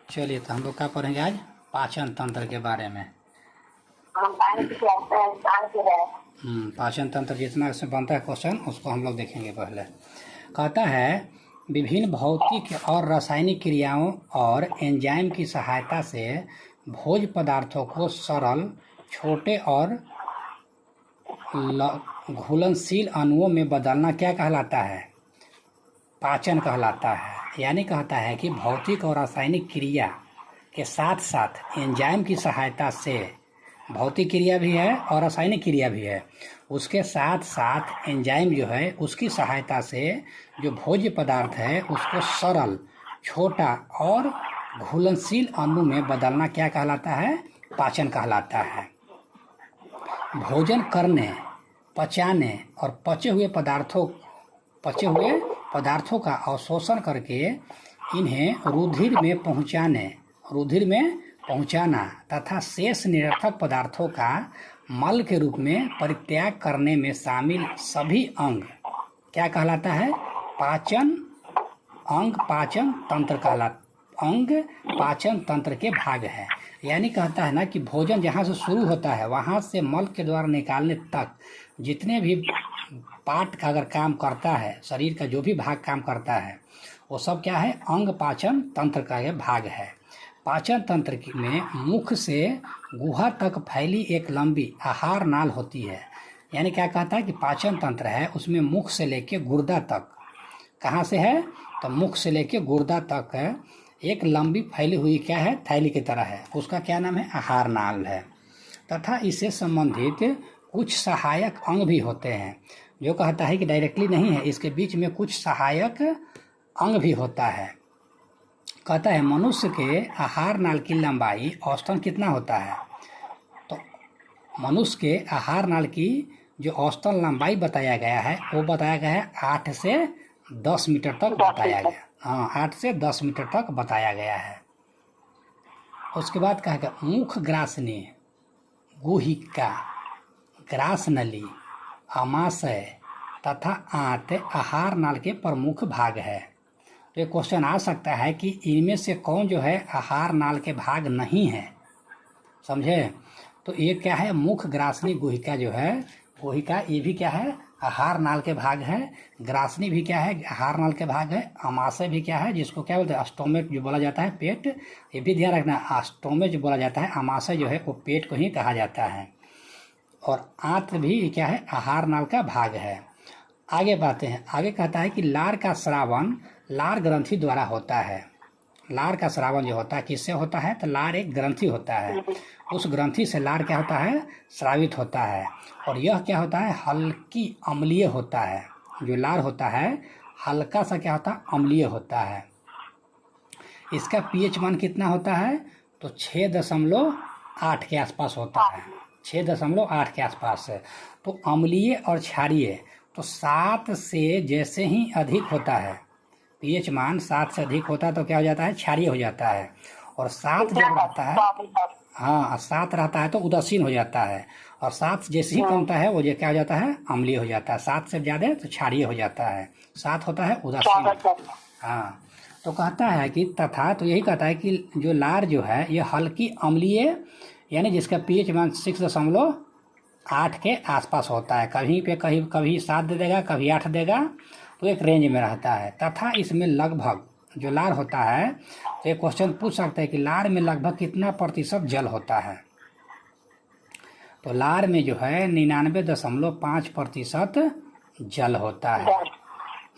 चलिए, तो हम लोग क्या पढ़ेंगे आज? पाचन तंत्र के बारे में। पाचन तंत्र जितना इसमें बनता है क्वेश्चन, उसको हम लोग देखेंगे। पहले कहता है, विभिन्न भौतिक और रासायनिक क्रियाओं और एंजाइम की सहायता से भोज्य पदार्थों को सरल, छोटे और घुलनशील अणुओं में बदलना क्या कहलाता है? पाचन कहलाता है। यानी कहता है कि भौतिक और रासायनिक क्रिया के साथ साथ एंजाइम की सहायता से, भौतिक क्रिया भी है और रासायनिक क्रिया भी है, उसके साथ साथ एंजाइम जो है उसकी सहायता से जो भोज्य पदार्थ है उसको सरल, छोटा और घुलनशील अणु में बदलना क्या कहलाता है? पाचन कहलाता है। भोजन करने, पचाने और पचे हुए पदार्थों का अवशोषण करके इन्हें रुधिर में पहुंचाना तथा शेष निरर्थक पदार्थों का मल के रूप में परित्याग करने में शामिल सभी अंग क्या कहलाता है? पाचन तंत्र के भाग है। यानी कहता है ना कि भोजन जहाँ से शुरू होता है वहाँ से मल के द्वारा निकालने तक जितने भी पार्ट का अगर काम करता है, शरीर का जो भी भाग काम करता है, वो सब क्या है? अंग पाचन तंत्र का यह भाग है। पाचन तंत्र में मुख से गुहा तक फैली एक लंबी आहार नाल होती है। यानी क्या कहता है कि पाचन तंत्र है उसमें मुख से लेके गुर्दा तक, कहाँ से है? तो मुख से लेके गुर्दा तक है, एक लंबी फैली हुई क्या है? थैली की तरह है। उसका क्या नाम है? आहार नाल है। तथा इससे संबंधित कुछ सहायक अंग भी होते हैं। जो कहता है कि डायरेक्टली नहीं है, इसके बीच में कुछ सहायक अंग भी होता है। कहता है मनुष्य के आहार नाल की लंबाई औसतन कितना होता है? तो मनुष्य के आहार नाल की जो औसतन लंबाई बताया गया है वो बताया गया है 8 से 10 मीटर तक बताया गया। हाँ, 8 से 10 मीटर तक बताया गया है। उसके बाद कहा मुख ग्रासनी, गुहिका, ग्रास नली, आमाशय तथा आंत आहार नाल के प्रमुख भाग है। तो ये क्वेश्चन आ सकता है कि इनमें से कौन जो है आहार नाल के भाग नहीं है? समझे? तो ये क्या है? मुख, ग्रासनी, गुहिका जो है, गुहिका ये भी क्या है? आहार नाल के भाग है। ग्रासनी भी क्या है? आहार नाल के भाग है। आमाशय भी क्या है? जिसको क्या बोलते हैं? स्टोमेक जो बोला जाता है, पेट। ये भी ध्यान रखना, स्टोमेक जो बोला जाता है, आमाशय जो है वो पेट को ही कहा जाता है। और आंत भी क्या है? आहार नाल का भाग है। आगे बढ़ते हैं। आगे कहता है कि लार का स्रावन लार ग्रंथि द्वारा होता है। लार का स्रावन जो होता है किससे होता है? तो लार एक ग्रंथि होता है, उस ग्रंथि से लार क्या होता है? स्रावित होता है। और यह क्या होता है? हल्की अम्लीय होता है। जो लार होता है हल्का सा क्या होता है? अम्लीय होता है। इसका पीएच मान कितना होता है? तो 6.8 के आसपास होता है। 6.8 के आसपास है। तो अम्लीय और क्षारीय तो 7 से जैसे ही अधिक होता है, पीएच मान 7 से अधिक होता है तो क्या हो जाता है? क्षारीय हो जाता है। और 7 जब रहता है, हाँ 7 रहता है तो उदासीन हो जाता है। और 7 जैसे ही कमता है वो क्या हो जाता है? अम्लीय हो जाता है। 7 से ज़्यादा तो क्षारीय हो जाता है। 7 होता है उदासीन। हाँ, तो कहता है कि तथा, तो यही कहता है कि जो लार जो है ये हल्की अम्लीय, यानी जिसका पीएच मान 6.8 के आसपास होता है। कहीं पे कभी 7 दे देगा, कभी 8 देगा, तो एक रेंज में रहता है। तथा इसमें लगभग जो लार होता है, तो एक क्वेश्चन पूछ सकते हैं कि लार में लगभग कितना प्रतिशत जल होता है? तो लार में जो है 99.5% जल होता है।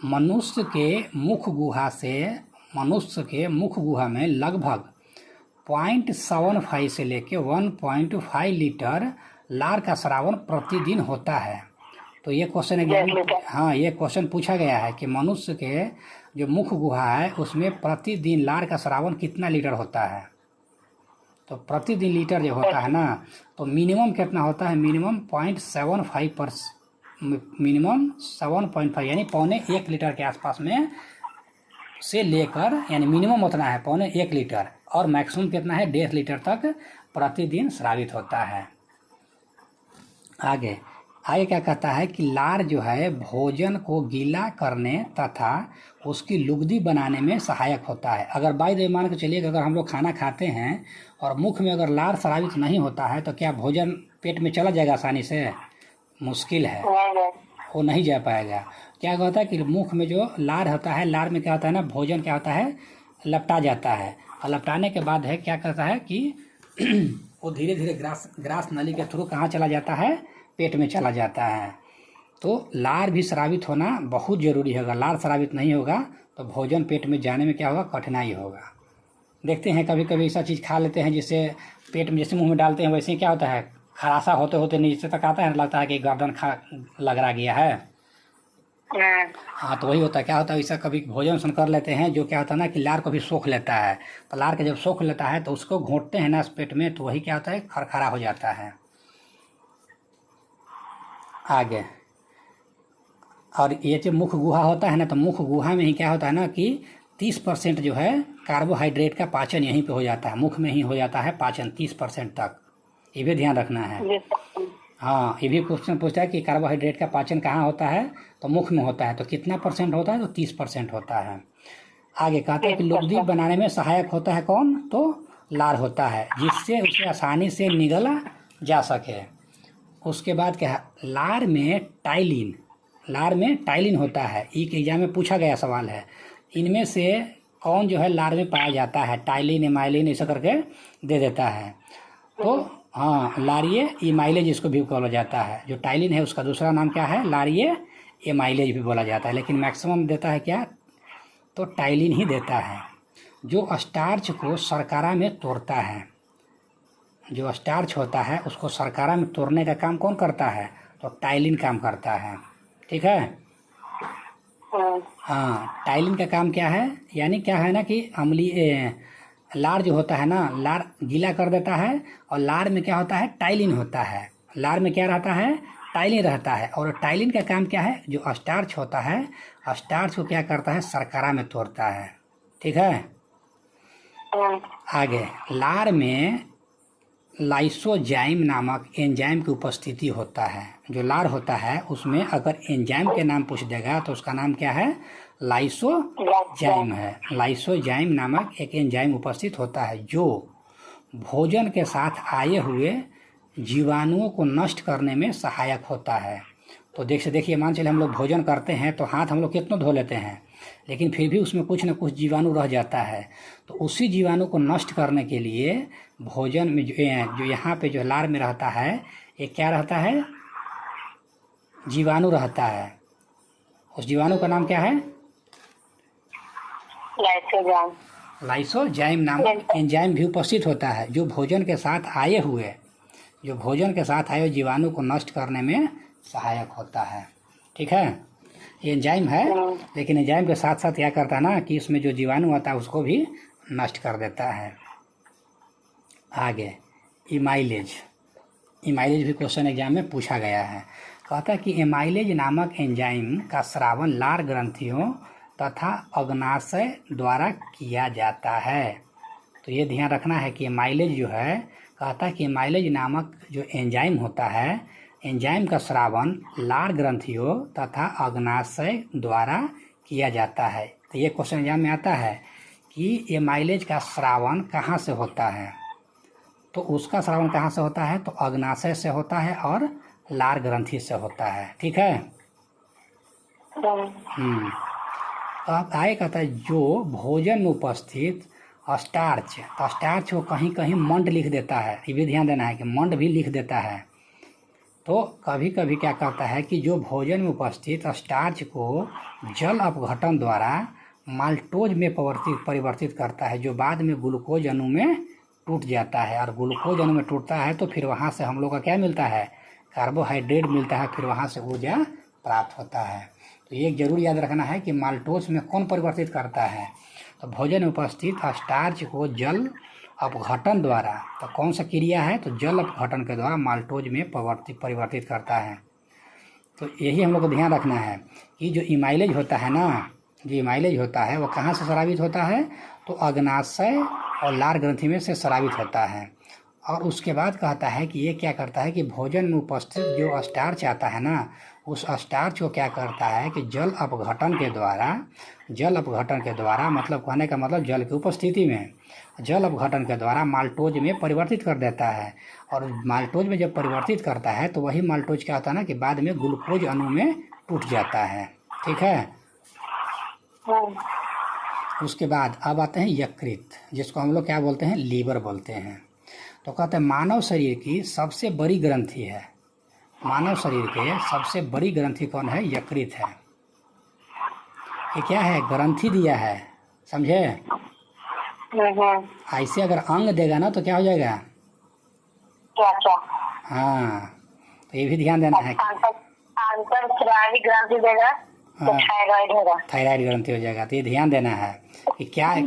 मनुष्य के मुख गुहा में लगभग 0.75 से लेके 1.5 लीटर लार का स्रावन प्रतिदिन होता है। तो ये क्वेश्चन हाँ, ये क्वेश्चन पूछा गया है कि मनुष्य के जो मुख गुहा है उसमें प्रतिदिन लार का स्रावन कितना लीटर होता है? तो प्रतिदिन लीटर जो होता है ना, तो मिनिमम कितना होता है? मिनिमम 7.5 यानी 1.25 लीटर के आसपास में से लेकर, यानी मिनिमम उतना है 1.25 लीटर, और मैक्सिमम कितना है? 1.5 लीटर तक प्रतिदिन स्रावित होता है। आगे क्या कहता है कि लार जो है भोजन को गीला करने तथा उसकी लुगदी बनाने में सहायक होता है। अगर बाय द वे मान के चलिए कि अगर हम लोग खाना खाते हैं और मुख में अगर लार स्रावित नहीं होता है तो क्या भोजन पेट में चला जाएगा आसानी से? मुश्किल है, वो नहीं जा पाएगा। क्या होता है कि मुख में जो लार होता है, लार में क्या होता है ना, भोजन क्या होता है, लपटा जाता है, और लपटाने के बाद है क्या करता है कि वो धीरे धीरे ग्रास नली के थ्रू कहाँ चला जाता है? पेट में चला जाता है। तो लार भी स्रावित होना बहुत ज़रूरी होगा। लार स्रावित नहीं होगा तो भोजन पेट में जाने में क्या होगा? कठिनाई होगा। देखते हैं कभी कभी ऐसा चीज़ खा लेते हैं जिससे पेट में, जैसे मुंह में डालते हैं वैसे ही क्या होता है, खरासा होते होते नीचे तक आता है, लगता है कि गर्दन लग गया है। हाँ, तो वही होता है। क्या होता है, ऐसा कभी भोजन सुन कर लेते हैं जो क्या होता है ना कि लार को भी सोख लेता है। तो लार के जब सोख लेता है तो उसको घोंटते हैं ना पेट में, तो वही क्या होता है, खरखरा हो जाता है। आगे, और ये जो मुख गुहा होता है ना, तो मुख गुहा में ही क्या होता है ना कि 30% जो है कार्बोहाइड्रेट का पाचन यहीं पे हो जाता है, मुख में ही हो जाता है पाचन 30% तक। ये भी ध्यान रखना है। हाँ, ये भी क्वेश्चन पूछता है कि कार्बोहाइड्रेट का पाचन कहाँ होता है, तो मुख में होता है। तो कितना % होता है? तो 30% होता है। आगे कहता है कि लुगदी बनाने में सहायक होता है कौन? तो लार होता है, जिससे उसे आसानी से निगला जा सके। उसके बाद क्या है, लार में टाइलिन होता है। एक एग्जाम में पूछा गया सवाल है, इनमें से कौन जो है लार में पाया जाता है? टाइलिन, एमाइलिन, ऐसा करके दे देता है। तो हाँ, लारिये एमाइलेज इसको भी बोला जाता है। जो टाइलिन है उसका दूसरा नाम क्या है? लारिये एमाइलेज भी बोला जाता है, लेकिन मैक्सिमम देता है क्या? तो टाइलिन ही देता है। जो स्टार्च को शर्करा में तोड़ता है, जो स्टार्च होता है उसको शर्करा में तोड़ने का काम कौन करता है? तो टाइलिन काम करता है। ठीक है। हाँ, टाइलिन का काम क्या है, यानी क्या है ना कि अम्लीय लार जो होता है ना, लार गीला कर देता है, और लार में क्या होता है? टाइलिन होता है। लार में क्या रहता है? टाइलिन रहता है। और टाइलिन का काम क्या है? जो स्टार्च होता है, स्टार्च को क्या करता है? शर्करा में तोड़ता है। ठीक है। आगे, लार में लाइसोजाइम नामक एंजाइम की उपस्थिति होता है। जो लार होता है उसमें अगर एंजाइम के नाम पूछ देगा तो उसका नाम क्या है? लाइसोजाइम है। लाइसोजाइम नामक एक एंजाइम उपस्थित होता है जो भोजन के साथ आए हुए जीवाणुओं को नष्ट करने में सहायक होता है। तो देखिए, मान चलिए हम लोग भोजन करते हैं तो हाथ हम लोग कितनों धो लेते हैं, लेकिन फिर भी उसमें कुछ न कुछ जीवाणु रह जाता है। तो उसी जीवाणु को नष्ट करने के लिए भोजन में जो यहाँ पे जो लार में रहता है, ये क्या रहता है? जीवाणु रहता है। उस जीवाणु का नाम क्या है? लाइसोजाइम नामक एंजाइम भी उपस्थित होता है जो भोजन के साथ आए हुए जीवाणु को नष्ट करने में सहायक होता है। ठीक है। ये एंजाइम है, लेकिन एंजाइम के साथ साथ क्या करता है ना कि उसमें जो जीवाणु आता है उसको भी नष्ट कर देता है। आगे, इमाइलेज भी क्वेश्चन एग्जाम में पूछा गया है। कहता है कि एमाइलेज नामक एंजाइम का स्रावन लार ग्रंथियों तथा अग्नाशय द्वारा किया जाता है। तो ये ध्यान रखना है कि एमाइलेज जो है, कहता है कि एमाइलेज नामक जो एंजाइम होता है, एंजाइम का स्रावन लार ग्रंथियों तथा अग्नाशय द्वारा किया जाता है। तो ये क्वेश्चन एग्जाम में आता है कि एमाइलेज का स्रावन कहाँ से होता है? तो उसका स्रावन कहाँ से होता है? तो अग्नाशय से होता है और लार ग्रंथि से होता है। ठीक है। अब आगे कहता है जो भोजन में उपस्थित स्टार्च, तो स्टार्च को कहीं कहीं मंड लिख देता है। ये भी ध्यान देना है कि मंड भी लिख देता है। तो कभी कभी क्या करता है कि जो भोजन में उपस्थित स्टार्च को जल अपघटन द्वारा माल्टोज में परिवर्तित करता है, जो बाद में ग्लूकोज अणु में टूट जाता है। और ग्लूकोज अणु में टूटता है तो फिर वहाँ से हम लोग का क्या मिलता है? कार्बोहाइड्रेट मिलता है, फिर वहाँ से ऊर्जा प्राप्त होता है। तो ये जरूर याद रखना है कि माल्टोज में कौन परिवर्तित करता है? तो भोजन में उपस्थित स्टार्च को जल अपघटन द्वारा, तो कौन सा क्रिया है? तो जल अपघटन के द्वारा माल्टोज में परिवर्तित करता है। तो यही हम लोग को ध्यान रखना है कि जो इमाइलेज होता है ना, जो इमाइलेज होता है वो कहाँ से स्रावित होता है? तो अग्नाशय और लार ग्रंथि में से स्रावित होता है। और उसके बाद कहता है कि ये क्या करता है कि भोजन में उपस्थित जो स्टार्च आता है ना, उस स्टार्च को क्या करता है कि जल अपघटन के द्वारा मतलब कहने का मतलब जल की उपस्थिति में जल अपघटन के द्वारा माल्टोज में परिवर्तित कर देता है। और माल्टोज में जब परिवर्तित करता है तो वही माल्टोज क्या होता है ना कि बाद में ग्लूकोज अणु में टूट जाता है। ठीक है। उसके बाद अब आते हैं यकृत, जिसको हम लोग क्या बोलते हैं, लीवर बोलते हैं। तो कहते हैं मानव शरीर की सबसे बड़ी ग्रंथि है, मानव शरीर के सबसे बड़ी ग्रंथि कौन है, यकृत है। ये क्या है, ग्रंथि दिया है, समझे। ऐसे अगर अंग देगा ना तो क्या हो जाएगा, क्या क्या, हाँ तो ये भी ध्यान देना है। ग्रंथि देगा तो थायराइड होगा, थायराइड ग्रंथि हो जाएगा। तो ये ध्यान देना है कि क्या है।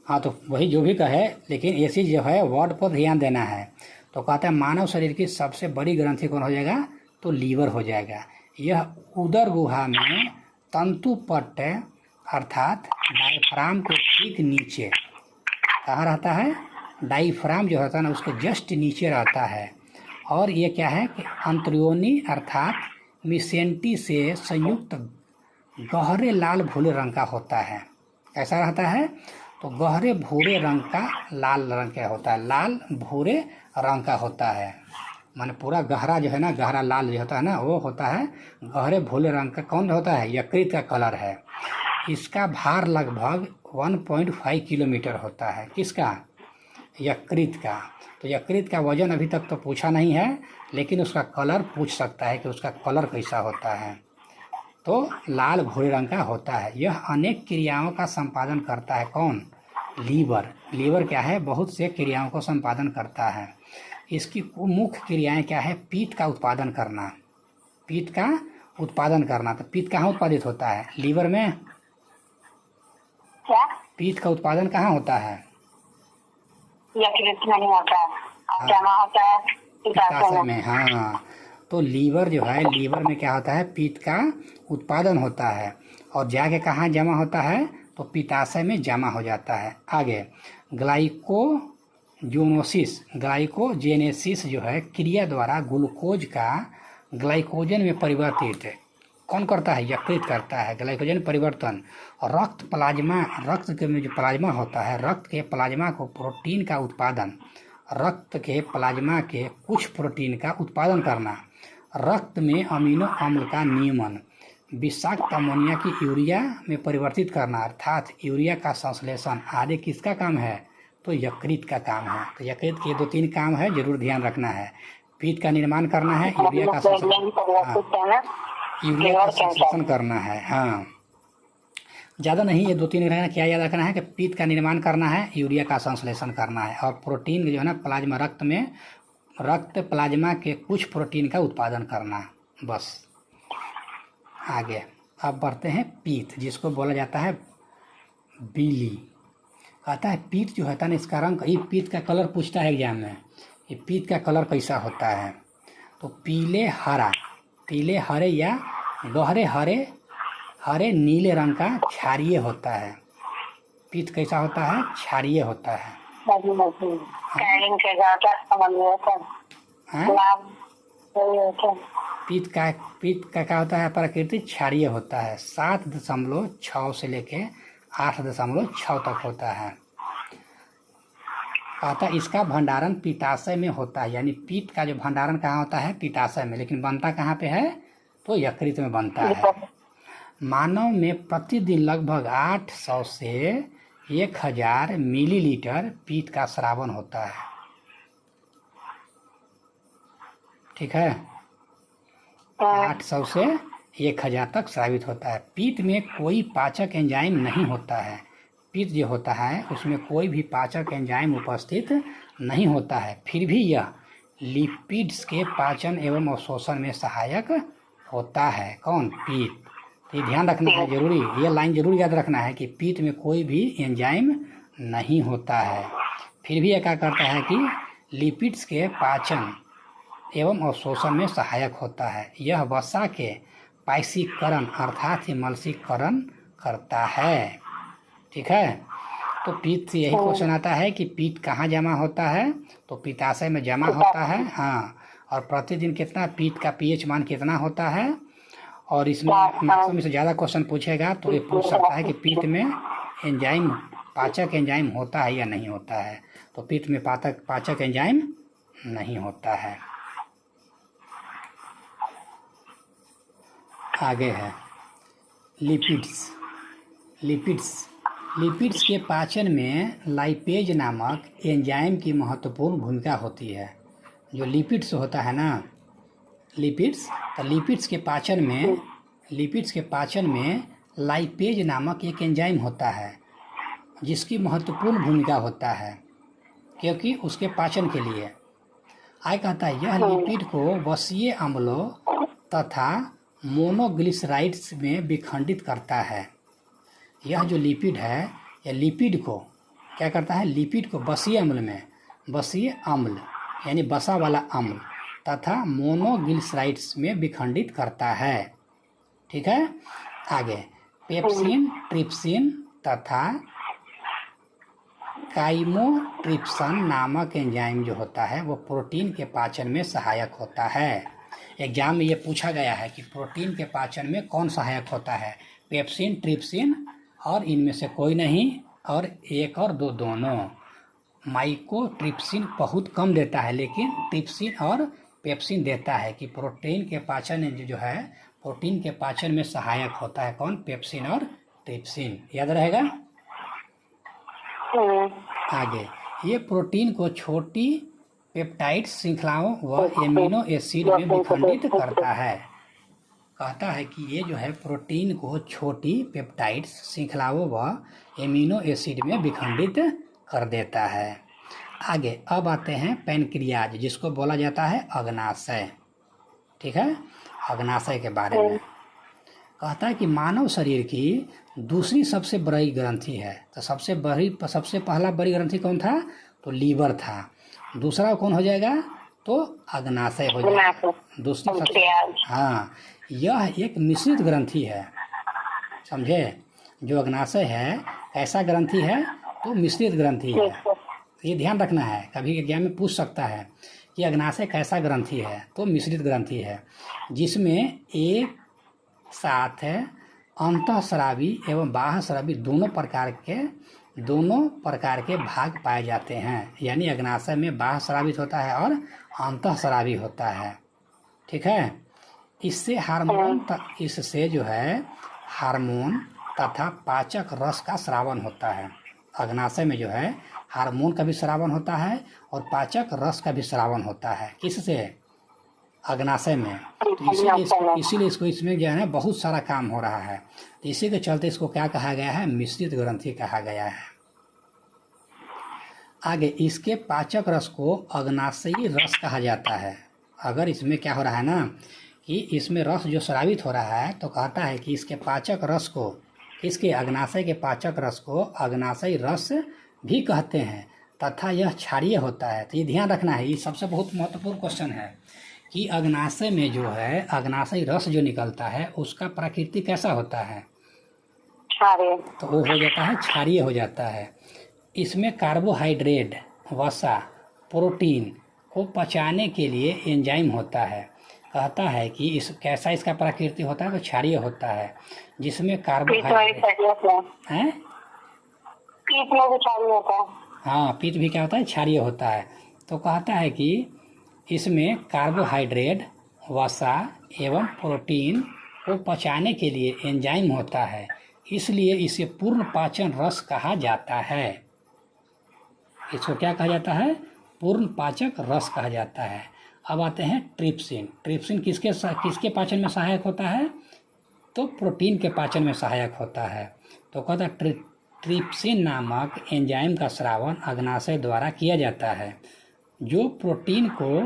हाँ तो वही जो भी कहे, लेकिन ऐसी जो है वर्ड पर ध्यान देना है। तो कहते हैं मानव शरीर की सबसे बड़ी ग्रंथि कौन हो जाएगा, तो लीवर हो जाएगा। यह उदर गुहा में तंतुपट्ट अर्थात डायफ्राम के ठीक नीचे, कहाँ रहता है, डायफ्राम जो होता है ना उसके जस्ट नीचे रहता है। और ये क्या है कि अंत्रियोनी अर्थात मिसेंटी से संयुक्त गहरे लाल भूरे रंग का होता है। कैसा रहता है, तो गहरे भूरे रंग का लाल रंग का होता है, लाल भूरे रंग का होता है। माने पूरा गहरा जो है ना, गहरा लाल जो होता है ना वो होता है गहरे भूरे रंग का। कौन होता है, यकृत का कलर है। इसका भार लगभग 1.5 किलोमीटर होता है। किसका, यकृत का। तो यकृत का वजन अभी तक तो पूछा नहीं है, लेकिन उसका कलर पूछ सकता है कि उसका कलर कैसा होता है। तो लाल भूरे रंग का होता है। यह अनेक क्रियाओं का संपादन करता है। कौन, लीवर। लीवर क्या है, बहुत से क्रियाओं को संपादन करता है। इसकी मुख्य क्रियाएं क्या है, पीत का उत्पादन करना, पीत का उत्पादन करना। तो पीत कहाँ उत्पादित होता है, लीवर में। क्या, पीत का उत्पादन कहाँ होता है, यकृत में नहीं होता है, जमा होता है पित्ताशय में। हाँ तो लीवर जो है, लीवर में क्या होता है, पीत का उत्पादन होता है और जाके कहाँ जमा होता है, तो पित्ताशय में जमा हो जाता है। आगे ग्लाइकोजेनेसिस जो है क्रिया द्वारा ग्लूकोज का ग्लाइकोजन में परिवर्तित कौन करता है, यकृत करता है ग्लाइकोजन परिवर्तन। और रक्त प्लाज्मा, रक्त के में जो प्लाज्मा होता है, रक्त के प्लाज्मा को प्रोटीन का उत्पादन, रक्त के प्लाज्मा के कुछ प्रोटीन का उत्पादन करना, रक्त में अमीनो अम्ल का नियमन, विषाक्त अमोनिया की यूरिया में परिवर्तित करना अर्थात यूरिया का संश्लेषण आदि किसका काम है, तो यकृत का काम है। तो यकृत के 2-3 काम है, जरूर ध्यान रखना है। पीत का निर्माण करना है, यूरिया का संश्लेषण करना है। हाँ ज़्यादा नहीं, ये 2-3 रहना। क्या याद रखना है कि पीत का निर्माण करना है, यूरिया का संश्लेषण करना है, और प्रोटीन जो है ना प्लाज्मा, रक्त में रक्त प्लाज्मा के कुछ प्रोटीन का उत्पादन करना, बस। आगे अब बढ़ते हैं पीत, जिसको बोला जाता है बीली। कहता है पीत जो होता है ना, इसका रंग, ये पीत का कलर पूछता है एग्जाम में, ये पीत का कलर कैसा होता है, तो पीले हरे या गहरे हरे नीले रंग का क्षारीय होता है। पीत कैसा होता है, क्षारीय होता है। पीत का क्या होता है, प्राकृतिक क्षारीय होता है। 7.6 से लेके 8.6 तक होता है। अतः इसका भंडारण पित्ताशय में होता है, यानी पीत का जो भंडारण कहाँ होता है, पित्ताशय में, लेकिन बनता कहाँ पे है, तो यकृत में बनता है। मानव में प्रतिदिन लगभग 800 से 1000 मिलीलीटर पीत का स्रावन होता है। ठीक है, 800 से 1000 तक स्रावित होता है। पीत में कोई पाचक एंजाइम नहीं होता है। पीत जो होता है उसमें कोई भी पाचक एंजाइम उपस्थित नहीं होता है, फिर भी यह लिपिड्स के पाचन एवं अवशोषण में सहायक होता है। कौन, पीत। तो ये ध्यान रखना है, जरूरी ये लाइन जरूर याद रखना है कि पीत में कोई भी एंजाइम नहीं होता है, फिर भी यह क्या करता है कि लिपिड्स के पाचन एवं अवशोषण में सहायक होता है। यह वसा के पायसीकरण अर्थात मलसीकरण करता है। ठीक है, तो पित्त से यही क्वेश्चन आता है कि पित्त कहाँ जमा होता है, तो पित्ताशय में जमा होता है। हाँ, और प्रतिदिन कितना पित्त का पीएच मान कितना होता है, और इसमें मैक्सिमम से ज़्यादा क्वेश्चन पूछेगा तो ये पूछ सकता है कि पित्त में एंजाइम, पाचक एंजाइम होता है या नहीं होता है। तो पित्त में पाचक एंजाइम नहीं होता है। आगे है लिपिड्स। लिपिड्स के पाचन में लाइपेज नामक एंजाइम की महत्वपूर्ण भूमिका होती है। जो लिपिड्स होता है ना, लिपिड्स, तो लिपिड्स के पाचन में लाइपेज नामक एक एंजाइम होता है जिसकी महत्वपूर्ण भूमिका होता है, क्योंकि उसके पाचन के लिए आय कहता है यह लिपिड को वसीय अम्लों तथा मोनोग्लिसराइड्स में विखंडित करता है। यह जो लिपिड है, यह लिपिड को क्या करता है, लिपिड को वसीय अम्ल यानी वसा वाला अम्ल तथा मोनोग्लिसराइड्स में विखंडित करता है। ठीक है। आगे पेप्सिन, ट्रिप्सिन तथा काइमोट्रिप्सन नामक एंजाइम जो होता है वो प्रोटीन के पाचन में सहायक होता है। एग्जाम में ये पूछा गया है कि प्रोटीन के पाचन में कौन सहायक होता है, पेप्सिन, ट्रिप्सिन और इनमें से कोई नहीं, और एक और दो दोनों। माइकोट्रिप्सिन बहुत कम देता है, लेकिन ट्रिप्सिन और पेप्सिन देता है कि प्रोटीन के पाचन जो है, प्रोटीन के पाचन में सहायक होता है कौन, पेप्सिन और ट्रिप्सिन। याद रहेगा। आगे ये प्रोटीन को छोटी पेप्टाइड श्रृंखलाओं व एमिनो एसिड में विखंडित करता है। कहता है कि ये जो है प्रोटीन को छोटी पेप्टाइड श्रृंखलाओं व एमिनो एसिड में विखंडित कर देता है। आगे अब आते हैं पैनक्रियाज, जिसको बोला जाता है अग्नाशय। ठीक है, अग्नाशय के बारे में कहता है कि मानव शरीर की दूसरी सबसे बड़ी ग्रंथि है। तो सबसे पहला बड़ी ग्रंथि कौन था, तो लीवर था। दूसरा कौन हो जाएगा, तो अग्नाशय हो जाएगा। दूसरी सबसे, हाँ, यह एक मिश्रित ग्रंथि है, समझे। जो अग्नाशय है ऐसा ग्रंथि है, तो मिश्रित ग्रंथि है। ये ध्यान रखना है, कभी एग्जाम में पूछ सकता है कि अग्नाशय कैसा ग्रंथि है, तो मिश्रित ग्रंथि है जिसमें एक साथ अंतःस्रावी एवं बाह्यस्रावी दोनों प्रकार के भाग पाए जाते हैं। यानी अग्नाशय में बाह्यस्रावी होता है और अंतःस्रावी होता है। ठीक है। इससे जो है हार्मोन तथा पाचक रस का स्रावन होता है। अग्नाशय में जो है हार्मोन का भी स्रावन होता है और पाचक रस का भी स्रावन होता है। किससे, अग्नाशय में। तो इसीलिए इसको इसमें जो है ना बहुत सारा काम हो रहा है। तो इसी के चलते इसको क्या कहा गया है, मिश्रित ग्रंथि कहा गया है। आगे इसके पाचक रस को अग्नाशयी रस कहा जाता है। अगर इसमें क्या हो रहा है ना कि इसमें रस जो स्रावित हो रहा है, तो कहता है कि इसके पाचक रस को, इसके अग्नाशय के पाचक रस को अग्नाशयी रस भी कहते हैं तथा यह क्षारीय होता है। तो ये ध्यान रखना है, ये सबसे बहुत महत्वपूर्ण क्वेश्चन है कि अग्नाशय में जो है अग्नाशयी रस जो निकलता है उसका प्रकृति कैसा होता है, क्षारीय। तो वो हो जाता है क्षारीय हो जाता है। इसमें कार्बोहाइड्रेट, वसा, प्रोटीन को पचाने के लिए एंजाइम होता है। कहता है कि इस कैसा इसका प्रकृति होता है, तो क्षारीय होता है, जिसमें कार्बोहाइड्रेट है, पीत में भी क्षारीय होता है। हाँ, पीत भी क्या होता है, क्षारीय होता है। तो कहता है कि इसमें कार्बोहाइड्रेट, वसा एवं प्रोटीन को पचाने के लिए एंजाइम होता है, इसलिए इसे पूर्ण पाचन रस कहा जाता है। इसको क्या कहा जाता है, पूर्ण पाचक रस कहा जाता है। अब आते हैं ट्रिप्सिन। ट्रिप्सिन किसके पाचन में सहायक होता है, तो प्रोटीन के पाचन में सहायक होता है। तो कहता है ट्रिप्सिन नामक एंजाइम का स्रावन अग्नाशय द्वारा किया जाता है, जो प्रोटीन को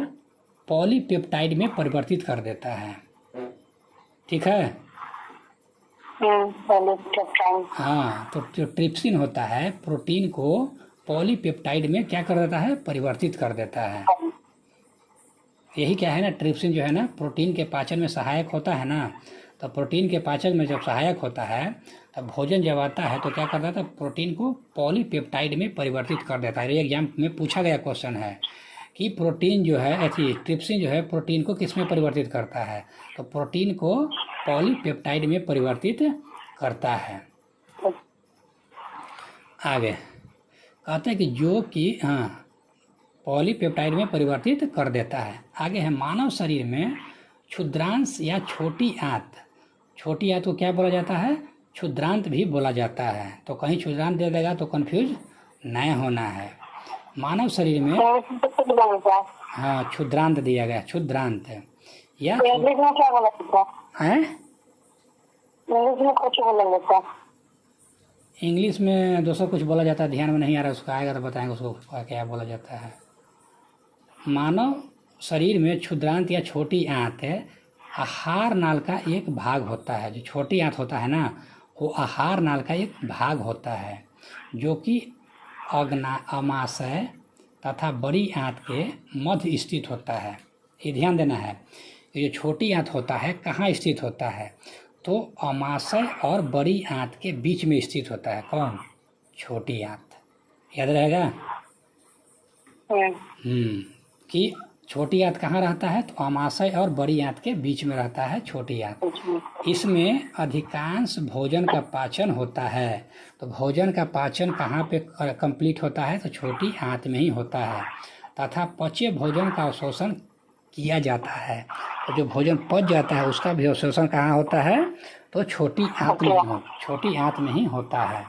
पॉलीपेप्टाइड में परिवर्तित कर देता है। ठीक है। हाँ, तो जो ट्रिप्सिन होता है प्रोटीन को पॉलीपेप्टाइड में क्या कर देता है, परिवर्तित कर देता है। यही क्या है ना, ट्रिप्सिन जो है ना प्रोटीन के पाचन में सहायक होता है ना, तो प्रोटीन के पाचन में जब सहायक होता है तब भोजन जब आता है तो क्या करता है, तो प्रोटीन को पॉलीपेप्टाइड में परिवर्तित कर देता है। एग्जाम में पूछा गया क्वेश्चन है कि प्रोटीन जो है ट्रिप्सिन जो है प्रोटीन को किस में परिवर्तित करता है, तो प्रोटीन को पॉलीपेप्टाइड में परिवर्तित करता है। आगे कहते हैं कि जो कि पॉलीपेप्टाइड में परिवर्तित कर देता है। आगे है मानव शरीर में क्षुद्रांश या छोटी आंत को क्या बोला जाता है, क्षुद्रांत भी बोला जाता है। तो कहीं क्षुद्रांत दे देगा तो कंफ्यूज नहीं होना है। मानव शरीर में क्षुद्रांत दिया गया, क्षुद्रांत या इंग्लिश में क्या बोला जाता है, इंग्लिश में कुछ बोला जाता है, इंग्लिश में दोस्तों कुछ बोला जाता है, ध्यान में नहीं आ रहा, उसका आएगा तो बताएंगे उसको क्या बोला जाता है। मानव शरीर में क्षुद्रांत या छोटी आंत आहार नाल का एक भाग होता है। जो छोटी आंत होता है ना, वो आहार नाल का एक भाग होता है जो कि अमाशय तथा बड़ी आंत के मध्य स्थित होता है। ये ध्यान देना है, ये जो छोटी आंत होता है कहाँ स्थित होता है, तो अमाशय और बड़ी आंत के बीच में स्थित होता है। कौन? छोटी आंत। याद रहेगा कि छोटी आंत कहाँ रहता है, तो अमाशय और बड़ी आंत के बीच में रहता है छोटी आंत। इसमें अधिकांश भोजन का पाचन होता है। तो भोजन का पाचन कहाँ पे कंप्लीट होता है, तो छोटी आंत में ही होता है। तथा पचे भोजन का अवशोषण किया जाता है। तो जो भोजन पच जाता है उसका भी अवशोषण कहाँ होता है, तो छोटी आंत में ही होता है।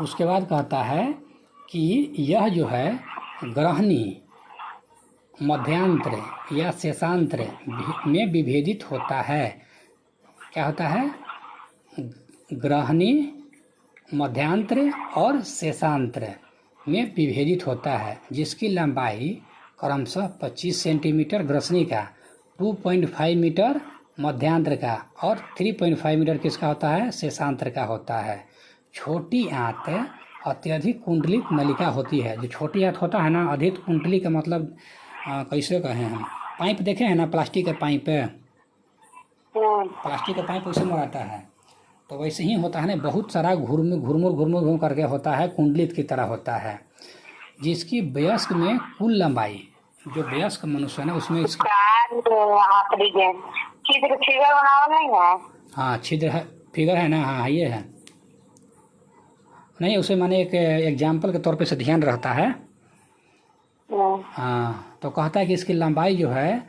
उसके बाद कहता है कि यह जो है ग्रहणी, मध्यांत्र या शेषांत्र में विभेदित होता है। क्या होता है? ग्रहणी, मध्यांत्र और शेषांत्र में विभेदित होता है, जिसकी लंबाई क्रमशः 25 सेंटीमीटर ग्रसनी का, 2.5 मीटर मध्यांत्र का और 3.5 मीटर किसका होता है, शेषांत्र का होता है। छोटी आंत अत्यधिक कुंडलित नलिका होती है। जो छोटी आंत होता है ना, अधिक कुंडली का मतलब कैसे कहें हम, पाइप देखे हैं ना, प्लास्टिक का पाइप उसे मराता है, तो वैसे ही होता है ना, बहुत सारा घुरमुर करके होता है, कुंडलित की तरह होता है, जिसकी वयस्क में कुल लंबाई, जो वयस्क मनुष्य है ना उसमें छिद्र है, फिगर है ना, हाँ ये है नहीं, उसे माने एक एग्जाम्पल के तौर पे से ध्यान रहता है। हाँ, तो कहता है कि इसकी लंबाई जो है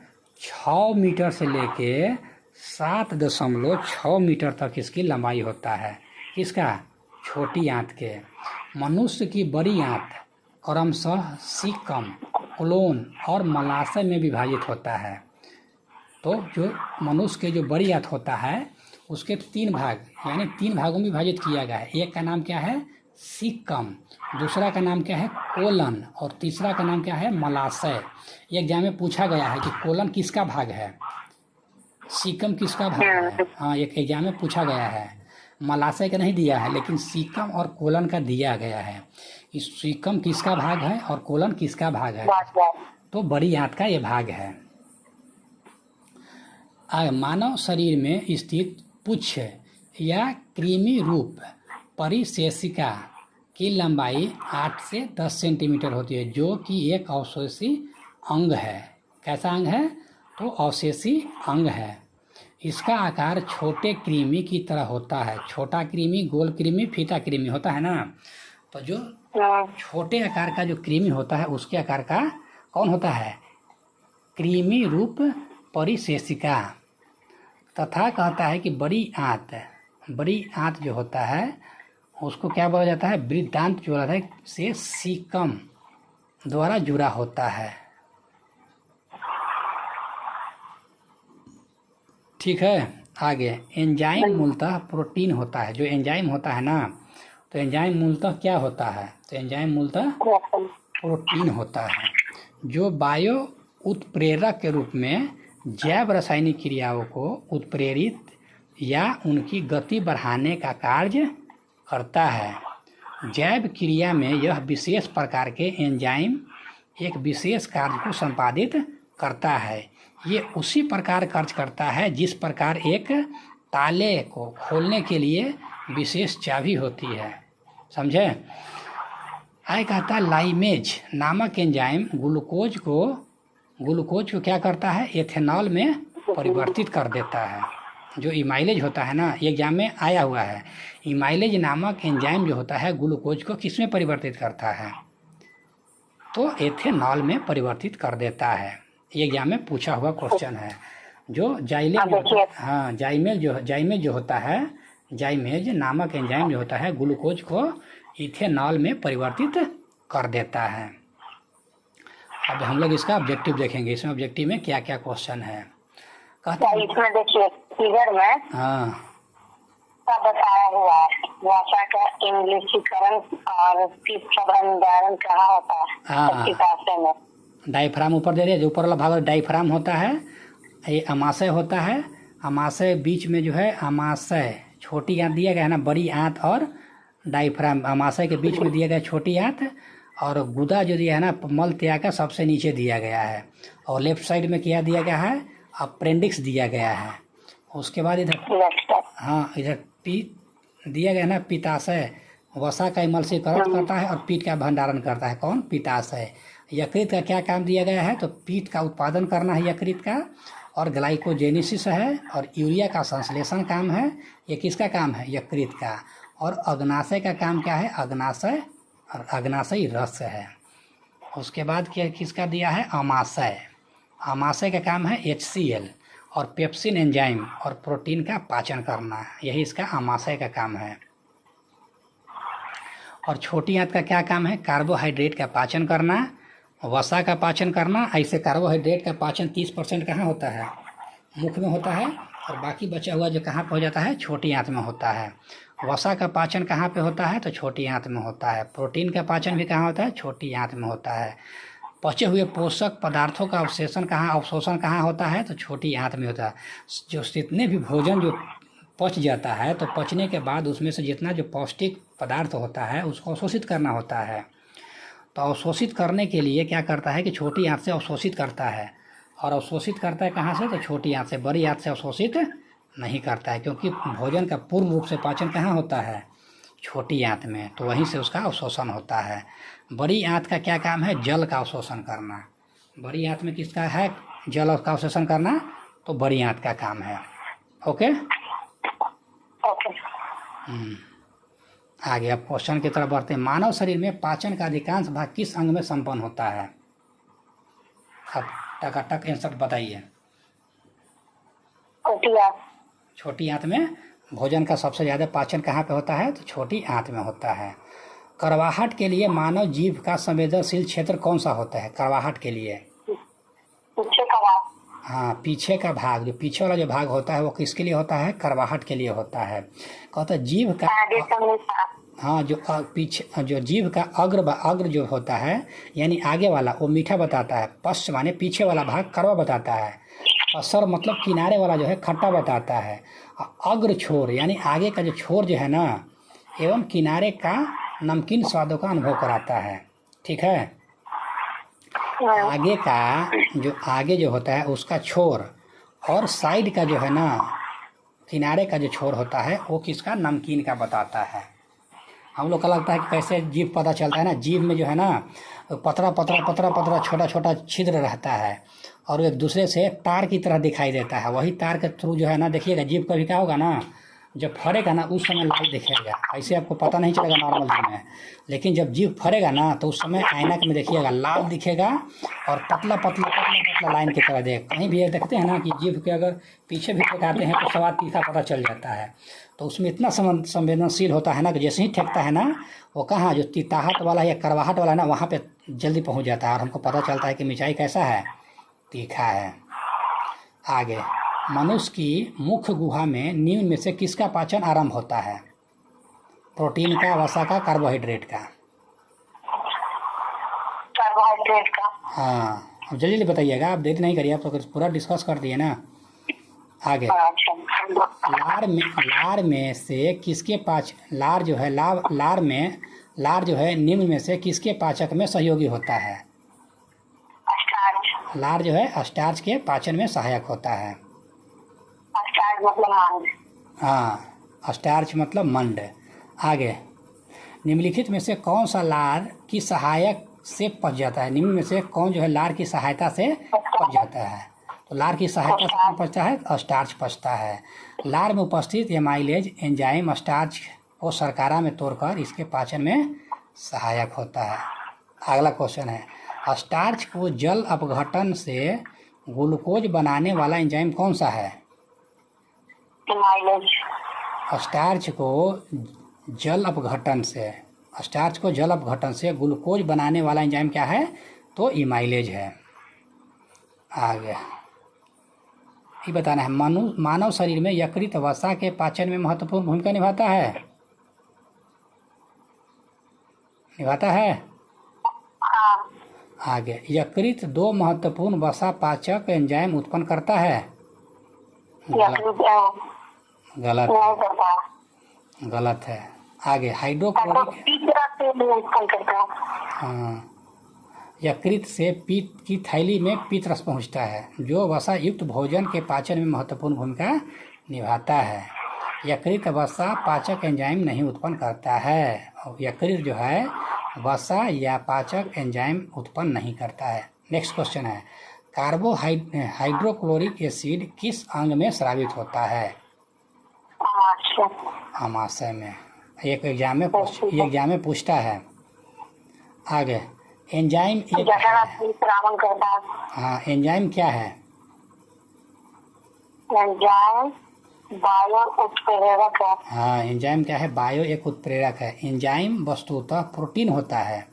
6 मीटर से लेके 7.6 मीटर तक इसकी लंबाई होता है। किसका? छोटी आंत के। मनुष्य की बड़ी आंत क्रमशः सीकम, कोलोन और मलाशय में विभाजित होता है। तो जो मनुष्य के जो बड़ी आंत होता है उसके 3 भाग यानी 3 भागों में विभाजित किया गया है। एक का नाम क्या है? सीकम, दूसरा का नाम क्या है? कोलन, और तीसरा का नाम क्या है? मलाशय। एग्जाम में पूछा गया है कि कोलन किसका भाग है, सीकम किसका भाग है। हाँ, एक एग्जाम में पूछा गया है। मलाशय का नहीं दिया है, लेकिन सीकम और कोलन का दिया गया है। इस सीकम किसका भाग है और कोलन किसका भाग है, तो बड़ी आंत का ये भाग है। मानव शरीर में स्थित पुच्छ या कृमि रूप परिशेषिका की लंबाई 8 से 10 सेंटीमीटर होती है, जो कि एक अवशेषी अंग है। कैसा अंग है? तो अवशेषी अंग है। इसका आकार छोटे कृमि की तरह होता है। छोटा कृमि, गोल कृमि, फीता कृमि होता है ना, तो जो छोटे आकार का जो कृमि होता है उसके आकार का कौन होता है? कृमि रूप परिशेषिका। तथा कहता है कि बड़ी आंत जो होता है उसको क्या बोला जाता है? वृत्तांत जो होता है से सीकम द्वारा जुड़ा होता है। ठीक है। आगे एंजाइम मूलतः प्रोटीन होता है। जो एंजाइम होता है ना, तो एंजाइम मूलतः क्या होता है? तो एंजाइम मूलतः प्रोटीन होता है, जो बायो उत्प्रेरक के रूप में जैव रासायनिक क्रियाओं को उत्प्रेरित या उनकी गति बढ़ाने का कार्य करता है। जैव क्रिया में यह विशेष प्रकार के एंजाइम एक विशेष कार्य को संपादित करता है। ये उसी प्रकार कार्य करता है जिस प्रकार एक ताले को खोलने के लिए विशेष चाबी होती है। समझे? आगे कहता है लाइमेज नामक एंजाइम ग्लूकोज को क्या करता है, एथेनॉल में परिवर्तित कर देता है। जो इमाइलेज होता है ना, ये एग्जाम में आया हुआ है। इमाइलेज नामक एंजाइम जो होता है ग्लूकोज को किस में परिवर्तित करता है, तो एथेनॉल में परिवर्तित कर देता है। ये एग्जाम में पूछा हुआ क्वेश्चन है। जो जाइमेज जो होता है, जाइमेज नामक एंजाइम जो होता है ग्लूकोज को इथेनॉल में परिवर्तित कर देता है। अब हम लोग इसका ऑब्जेक्टिव देखेंगे, इसमें ऑब्जेक्टिव में क्या क्या क्वेश्चन है। इसमें देखिए फिगर में सब बताया हुआ है, वसा का इंग्लिशीकरण और भंडारण कहाँ होता है। डायफ्राम ऊपर दे दिया, जो ऊपर वाला भाग डायफ्राम होता है, ये अमाशय होता है। अमाशय बीच में जो है, अमाशय छोटी आंत दिया गया है ना, बड़ी आंत और डायफ्राम अमाशय के बीच में दिया गया छोटी आंत, और गुदा जो दिया है ना मल त्याग का सबसे नीचे दिया गया है। और लेफ्ट साइड में क्या दिया गया है, अप्रेंडिक्स दिया गया है। उसके बाद इधर इधर पीठ दिया गया है ना, पित्ताशय वसा का इमल्सीकरण करता है और पीठ का भंडारण करता है। कौन? पित्ताशय। यकृत का क्या काम दिया गया है, तो पीठ का उत्पादन करना है यकृत का, और ग्लाइकोजेनेसिस है, और यूरिया का संश्लेषण काम है। ये किसका काम है? यकृत का। और अग्नाशय का काम क्या है? अग्नाशय और अग्नाशयी रस है। उसके बाद क्या किसका दिया है? अमाशय। अमाशय का काम है HCl और पेप्सिन एंजाइम और प्रोटीन का पाचन करना, यही इसका अमाशय का काम है। और छोटी आंत का क्या काम है? कार्बोहाइड्रेट का पाचन करना, वसा का पाचन करना। ऐसे कार्बोहाइड्रेट का पाचन 30% कहाँ होता है? मुख में होता है, और बाकी बचा हुआ जो कहाँ पे हो जाता है? छोटी आंत में होता है। वसा का पाचन कहाँ पे होता है? तो छोटी आंत में होता है। प्रोटीन का पाचन भी कहाँ होता है? छोटी आंत में होता है। पचे हुए पोषक पदार्थों का अवशोषण कहाँ होता है? तो छोटी आंत में होता है। जो जितने भी भोजन जो पच जाता है, तो पचने के बाद उसमें से जितना जो पौष्टिक पदार्थ होता है उसको अवशोषित करना होता है। तो अवशोषित करने के लिए क्या करता है कि छोटी आंत से अवशोषित करता है। और अवशोषित करता है कहाँ से? तो छोटी आंत से। बड़ी आंत से अवशोषित नहीं करता है, क्योंकि भोजन का पूर्ण रूप से पाचन कहाँ होता है? छोटी आंत में। तो वहीं से उसका अवशोषण होता है। बड़ी आंत का क्या काम है? जल का अवशोषण करना। बड़ी आंत में किसका है? जल का अवशोषण करना, तो बड़ी आंत का काम है। ओके। आगे अब क्वेश्चन की तरफ बढ़ते हैं। मानव शरीर में पाचन का अधिकांश भाग किस अंग में संपन्न होता है? अब टकाटक आंसर बताइए। छोटी आंत में भोजन का सबसे ज़्यादा पाचन कहाँ पे होता है? तो छोटी आंत में होता है। करवाहट के लिए मानव जीभ का संवेदनशील क्षेत्र कौन सा होता है? करवाहट के लिए पीछे का भाग, जो पीछे वाला जो भाग होता है वो किसके लिए होता है? करवाहट के लिए होता है। कहता है जीभ का जो पीछे जो जीभ का अग्र जो होता है, यानी आगे वाला, वो मीठा बताता है। पश्च माने पीछे वाला भाग कड़वा बताता है। असर मतलब किनारे वाला जो है खट्टा बताता है। अग्र छोर यानी आगे का जो छोर जो है ना, एवं किनारे का नमकीन स्वादों का अनुभव कराता है। ठीक है। आगे जो होता है उसका छोर, और साइड का जो है ना, किनारे का जो छोर होता है वो किसका? नमकीन का बताता है। हम लोग का लगता है कि कैसे जीभ पता चलता है ना, जीभ में जो है ना पतरा छोटा छोटा छिद्र रहता है, और एक दूसरे से तार की तरह दिखाई देता है। वही तार के थ्रू जो है ना, देखिएगा जीभ कभी क्या होगा ना, जब फरेगा ना उस समय लाल दिखेगा। ऐसे आपको पता नहीं चलेगा नॉर्मल जीभ में, लेकिन जब जीभ फरेगा ना तो उस समय ऐनक में देखिएगा लाल दिखेगा, और पतला लाइन की तरह कहीं भी देखते हैं ना कि जीभ के अगर पीछे भी ठेकाते हैं तो स्वाद तीखा पता चल जाता है। तो उसमें इतना संवेदनशील होता है ना कि जैसे ही ठेकता है ना, वो कहाँ जो तिताहट वाला या करवाहट वाला है ना, वहाँ पे जल्दी पहुँच जाता है, और हमको पता चलता है कि मिठाई कैसा है? तीखा है। आगे, मनुष्य की मुख्य गुहा में निम्न में से किसका पाचन आरंभ होता है? प्रोटीन का, वसा का, कार्बोहाइड्रेट का? कार्बोहाइड्रेट का। हाँ, अब जल्दी बताइएगा, आप देरी नहीं करिए, आप तो पूरा डिस्कस कर दिए ना। आगे, लार में से किसके लार जो है निम्न में से किसके पाचक में सहयोगी होता है? लार जो है स्टार्च के पाचन में सहायक होता है। स्टार्च मतलब मंड। हाँ, स्टार्च मतलब मंड। आगे, निम्नलिखित में से कौन सा लार की सहायक से पच जाता है? निम्न में से कौन जो है लार की सहायता से पच जाता है? तो लार की सहायता से कौन पचता है? स्टार्च पचता है। लार में उपस्थित एमाइलेज एंजाइम स्टार्च को शर्करा में तोड़कर इसके पाचन में सहायक होता है। अगला क्वेश्चन है, स्टार्च को जल अपघटन से ग्लूकोज बनाने वाला एंजाइम कौन सा है? एमाइलेज। स्टार्च को जल अपघटन से ग्लूकोज बनाने वाला एंजाइम क्या है? तो इमाइलेज है। आगे ये बताना है, मानव शरीर में यकृत वसा के पाचन में महत्वपूर्ण भूमिका निभाता है। आगे, यकृत 2 महत्वपूर्ण वसा पाचक एंजाइम उत्पन्न करता है। गलत है। आगे, हाइड्रोक्लोरिक। हाँ, यकृत से पित्त की थैली में पित्त रस पहुँचता है जो वसा युक्त भोजन के पाचन में महत्वपूर्ण भूमिका निभाता है। यकृत वसा पाचक एंजाइम नहीं उत्पन्न करता है। और यकृत जो है वसा या पाचक एंजाइम उत्पन्न नहीं करता है। नेक्स्ट क्वेश्चन है, हाइड्रोक्लोरिक एसिड किस अंग में स्रावित होता है? आमाशय में। एक एग्जाम में पूछता है। आगे, एंजाइम हाँ, एंजाइम क्या है? एंजाइम बायो उत्प्रेरक है। हाँ, एंजाइम क्या है? बायो एक उत्प्रेरक है। एंजाइम वस्तुतः प्रोटीन होता है।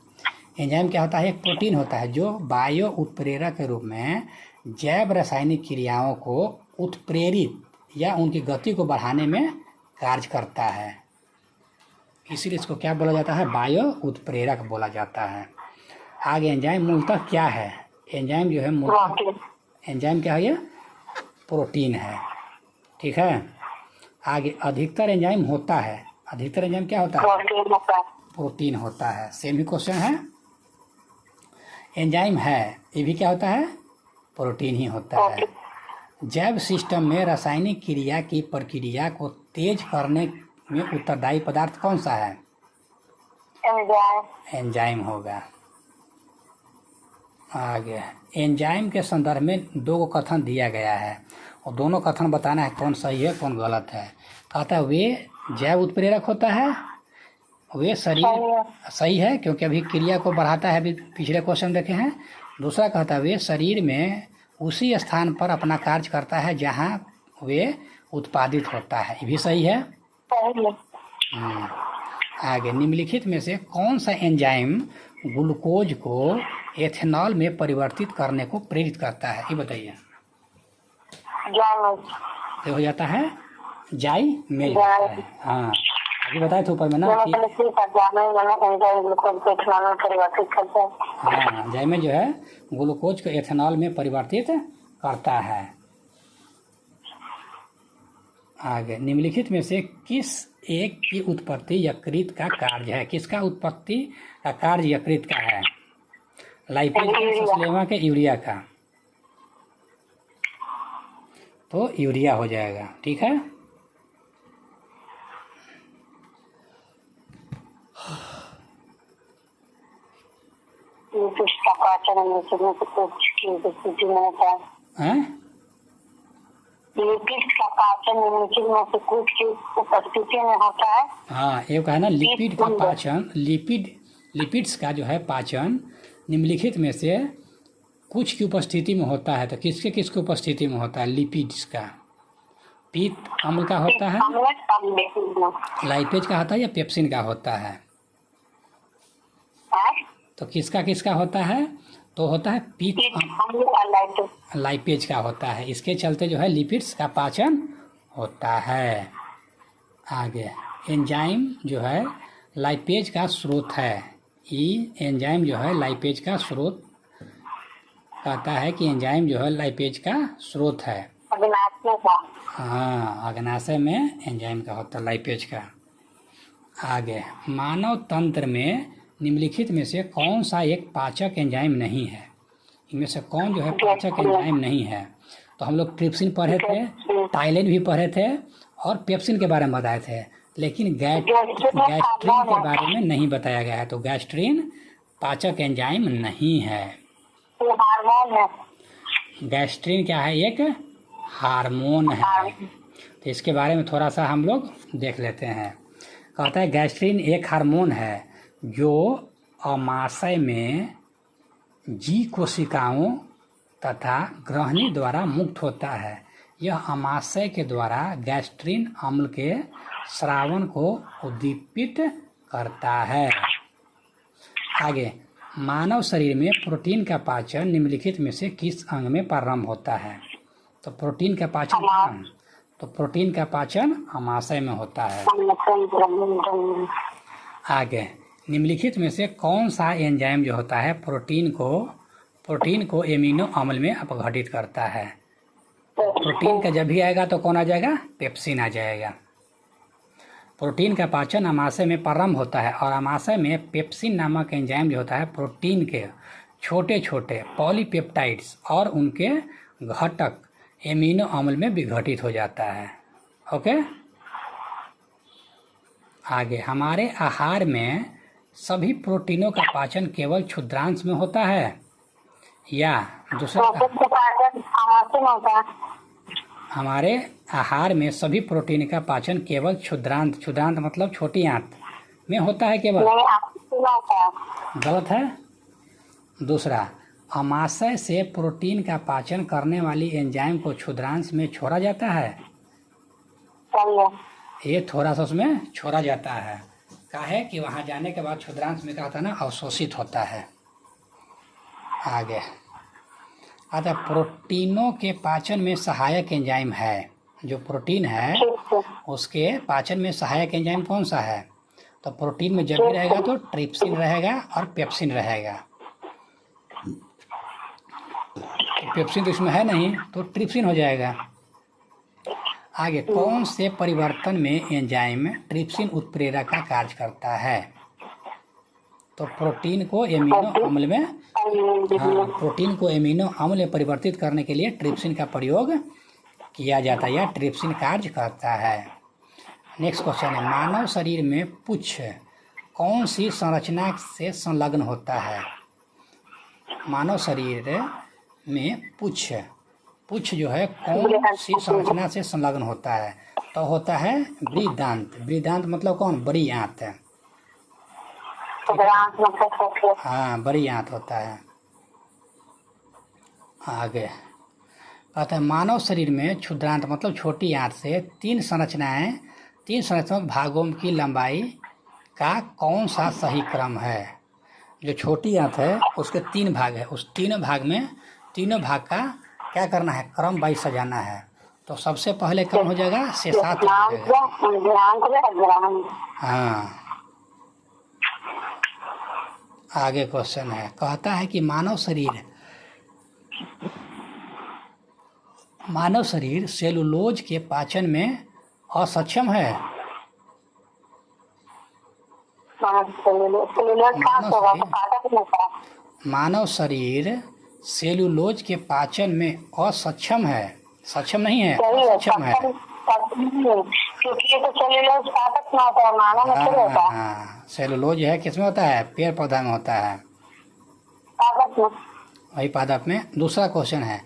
एंजाइम क्या होता है? एक प्रोटीन होता है जो बायो उत्प्रेरक के रूप में जैव रासायनिक क्रियाओं को उत्प्रेरित या उनकी गति को बढ़ाने में कार्य करता है। इसीलिए इसको क्या बोला जाता है? बायो उत्प्रेरक बोला जाता है। आगे, एंजाइम मूलतः क्या है? एंजाइम जो है एंजाइम क्या है? ये प्रोटीन है। ठीक है। आगे, अधिकतर एंजाइम होता है। अधिकतर एंजाइम क्या होता है? प्रोटीन होता है। सेम ही क्वेश्चन है। एंजाइम है, ये भी क्या होता है? प्रोटीन ही होता है। जैव सिस्टम में रासायनिक क्रिया की प्रक्रिया को तेज करने में उत्तरदायी पदार्थ कौन सा है? एंजाइम होगा। आगे, एंजाइम के संदर्भ में 2 कथन दिया गया है और दोनों कथन बताना है कौन सही है कौन गलत है। कहता है वे जैव उत्प्रेरक होता है, वे शरीर सही है क्योंकि अभी क्रिया को बढ़ाता है, अभी पिछले क्वेश्चन देखे हैं। दूसरा कहता है वे शरीर में उसी स्थान पर अपना कार्य करता है जहां वे उत्पादित होता है, ये भी सही है। आगे, निम्नलिखित में से कौन सा एंजाइम ग्लूकोज को एथेनॉल में परिवर्तित करने को प्रेरित करता है? ये बताइए। ये हो जाता है जाइमेज होता है। हाँ, अभी बताए थे ऊपर में ना कि हाँ, जाइमेज जो है ग्लूकोज को एथेनॉल में परिवर्तित करता है। आगे, निम्नलिखित में से किस एक की उत्पत्ति यकृत का कार्य है? किसका उत्पत्ति का कार्य यकृत का है? लाइपेज का, सस्लेमा के, यूरिया का? तो यूरिया हो जाएगा। ठीक है। लिपिड का पाचन निम्नलिखित में से कुछ की उपस्थिति में होता है। हाँ, ये कहा ना, लिपिड का पाचन, लिपिड्स का जो है पाचन निम्नलिखित में से कुछ की उपस्थिति में होता है। तो किसके उपस्थिति में होता है? लिपिड्स का। पित्त अम्ल का होता है, लाइपेज का होता है या पेप्सिन का होता है? तो किसका होता है? तो होता है पित्त लाइपेज का होता है। इसके चलते जो है लिपिड्स का पाचन होता है। आगे, एंजाइम जो है लाइपेज का स्रोत है। ये एंजाइम जो है लाइपेज का स्रोत कहता है कि एंजाइम जो है लाइपेज का स्रोत है। हाँ, अग्नाशय में एंजाइम का होता है लाइपेज का। आगे, मानव तंत्र में निम्नलिखित में से कौन सा एक पाचक एंजाइम नहीं है? इनमें से कौन जो है पाचक एंजाइम नहीं है? तो हम लोग ट्रिप्सिन पढ़े थे, टाइलिन भी पढ़े थे और पेप्सिन के बारे में बताए थे, लेकिन गैस्ट्रिन के बारे में नहीं बताया गया है। तो गैस्ट्रिन पाचक एंजाइम नहीं है। हार्मोन है। गैस्ट्रिन क्या है? एक हार्मोन है। तो इसके बारे में थोड़ा सा हम लोग देख लेते हैं। कहता है गैस्ट्रिन एक हार्मोन है जो अमाशय में जी कोशिकाओं तथा ग्रहणी द्वारा मुक्त होता है। यह अमाशय के द्वारा गैस्ट्रिन अम्ल के स्रावन को उद्दीपित करता है। आगे, मानव शरीर में प्रोटीन का पाचन निम्नलिखित में से किस अंग में प्रारंभ होता है? तो प्रोटीन का पाचन कहाँ? तो प्रोटीन का पाचन अमाशय में होता है। आगे, निम्नलिखित में से कौन सा एंजाइम जो होता है प्रोटीन को एमिनो अम्ल में अपघटित करता है? प्रोटीन का जब भी आएगा तो कौन आ जाएगा? पेप्सिन आ जाएगा। प्रोटीन का पाचन अमाशय में प्रारंभ होता है और अमाशय में पेप्सिन नामक एंजाइम जो होता है प्रोटीन के छोटे छोटे पॉलीपेप्टाइड्स और उनके घटक एमिनो अम्ल में विघटित हो जाता है। ओके। आगे, हमारे आहार में सभी प्रोटीनों का पाचन केवल क्षुद्रांश में होता है या दूसरा? हमारे आहार में सभी प्रोटीन का पाचन केवल क्षुद्रांत मतलब छोटी आंत में होता है केवल? गलत है। दूसरा, अमाशय से प्रोटीन का पाचन करने वाली एंजाइम को क्षुद्रांश में छोड़ा जाता है। ये थोड़ा सा उसमें छोड़ा जाता है। काहे कि वहाँ जाने के बाद क्षुद्रांश में क्या होता है ना, अवशोषित होता है। आगे आता, प्रोटीनों के पाचन में सहायक एंजाइम है। जो प्रोटीन है उसके पाचन में सहायक एंजाइम कौन सा है? तो प्रोटीन में जब भी रहेगा तो ट्रिप्सिन रहेगा और पेप्सिन रहेगा। पेप्सिन तो इसमें है नहीं तो ट्रिप्सिन हो जाएगा। आगे, कौन से परिवर्तन में एंजाइम ट्रिप्सिन उत्प्रेरक का कार्य करता है? तो प्रोटीन को एमिनो अम्ल में प्रोटीन को एमिनो अम्ल में परिवर्तित करने के लिए ट्रिप्सिन का प्रयोग किया जाता है या ट्रिप्सिन कार्य करता है। नेक्स्ट क्वेश्चन है, मानव शरीर में पुच्छ कौन सी संरचना से संलग्न होता है? मानव शरीर में पुच्छ जो है कौन सी संरचना से संलग्न होता है? तो होता है बृहदांत। बृहदांत मतलब कौन? बड़ी आंत है। हाँ, बड़ी आंत होता है। आगे कहता है, मानव शरीर में क्षुद्रांत मतलब छोटी आंत से तीन संरचनात्मक भागों की लंबाई का कौन सा सही क्रम है? जो छोटी आंत है उसके 3 भाग है, उस तीनों भाग का क्या करना है? क्रम वाइज सजाना है। तो सबसे पहले कौन हो जाएगा? शेषांत हो जाएगा। हाँ। आगे क्वेश्चन है, कहता है कि मानव शरीर सेलुलोज के पाचन में असक्षम है। मानव शरीर सेलुलोज के पाचन में असक्षम है, सक्षम नहीं है, असक्षम है। क्योंकि ये तो सेलुलोज पादप में होता है, मानव में थोड़ी होता है। हाँ, सेलुलोज है किसमें होता है? पेड़ पौधा में होता है, पादप में। वही पादप में। दूसरा क्वेश्चन है,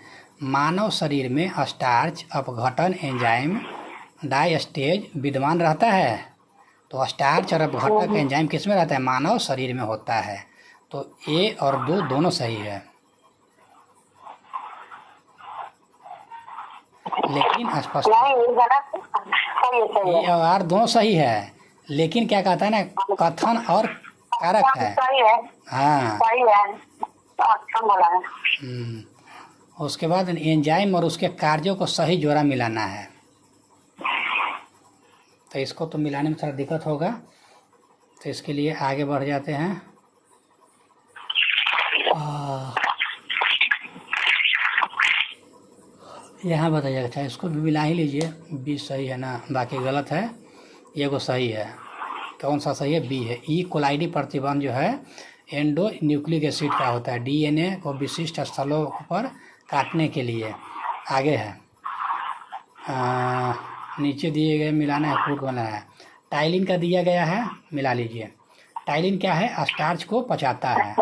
मानव शरीर में स्टार्च अपघटन एंजाइम डायस्टेज विद्यमान रहता है। तो स्टार्च और अपघटक एंजाइम किस में रहता है? मानव शरीर में होता है। तो ए और 2 दोनों सही है, लेकिन स्पष्ट ए और आर दोनों सही है, लेकिन क्या कहता है ना, कथन और कारक है। हाँ। उसके बाद एंजाइम और उसके कार्यों को सही जोड़ा मिलाना है। तो इसको तो मिलाने में थोड़ा दिक्कत होगा, तो इसके लिए आगे बढ़ जाते हैं। यहाँ बताइएगा। अच्छा, इसको भी मिला ही लीजिए। बी सही है ना, बाकी गलत है, ये को सही है। कौन सा सही है? बी है। ई कोलाइडी प्रतिबंध जो है एंडो न्यूक्लिक एसिड का होता है, डीएनए को विशिष्ट स्थलों पर काटने के लिए। आगे है नीचे दिए गए मिलाना है, कूट वाला है। टाइलिन का दिया गया है, मिला लीजिए। टाइलिन क्या है? स्टार्च को पचाता है।